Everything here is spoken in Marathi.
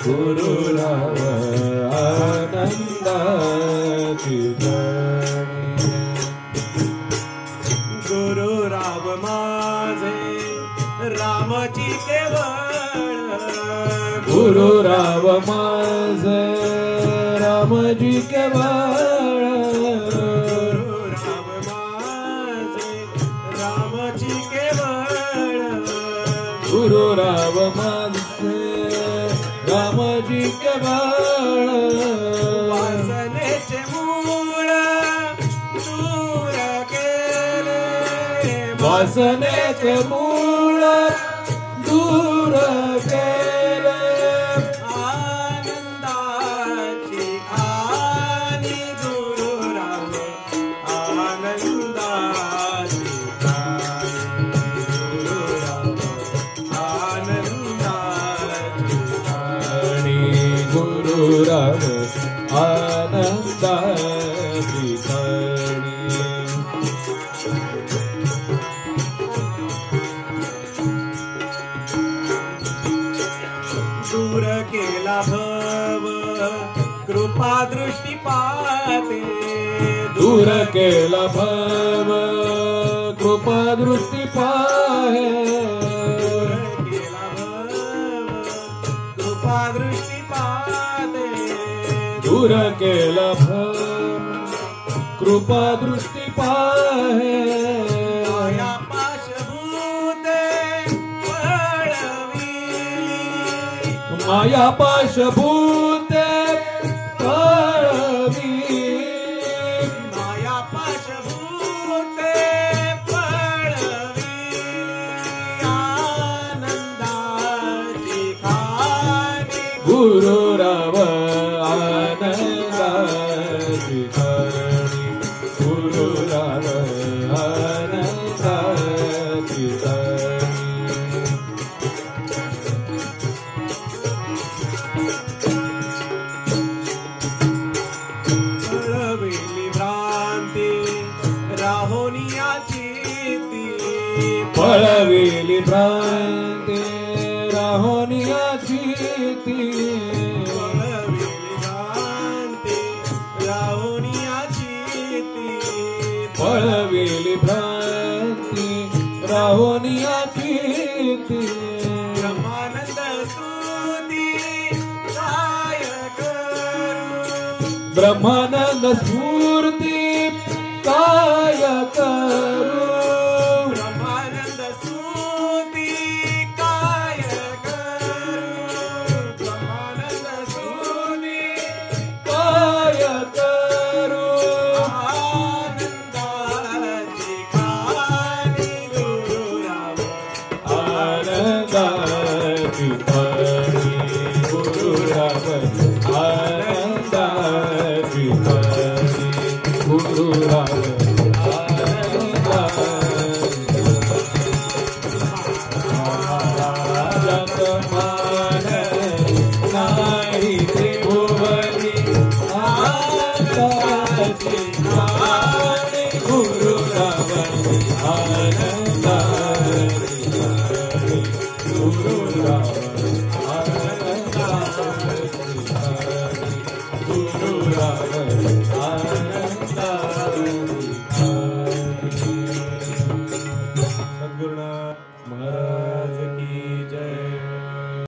गुरु राम आनंदाची धरणी गुरु राम माझे रामची केवळ गुरु राम माझे रामजी केवळ गुरु राम माझे रामची केवळ गुरु राम माझे रामजी केवळ वासनेचे मूळ दूर केले वासनेचे मूळ दूर केले आनंदाची आणि गुरु राम आनंदाची गुरु राम आनंदाची आणि गुरु राम आनंदाची धरणी दूर केला भव कृपा दृष्टी पाते दूर केला भव कृपा दृष्टी पाहे दूर केला भव कृपा दृष्टी पाते दूर केला भव कृपा दृष्टी पाहे माया पाशभूते पळविली माया पाशभूते कळवी माया पाशभूते पळविली आनंदाची खाणी गुरु राम आनंदाची धरणी गुरु राम आनंदाची धरणी पळविली भ्रांती राहोनियाची ती पळविली भ्रांती राहोनियाची ती पळविली भ्रांती राहोनियाची ती पळविली भ्रांती राहोनियाची ती ब्रह्मानंद स्तुती काय करू ब्रह्मानंद स्फूर्ती काय करू ब्रह्मानंद स्तुती काय करू ब्रह्मानंद स्तुती काय करू आनंदाची खाणी गुरु राम आनंदाची धरणी गुरु राम आनंदाची धरणी गुरु राम जगमान नाही त्रिभुवनी आनंदाची खाणी गुरु राम आनंदाची धरणी गुरु राम आनंदाची धरणी गुरु राम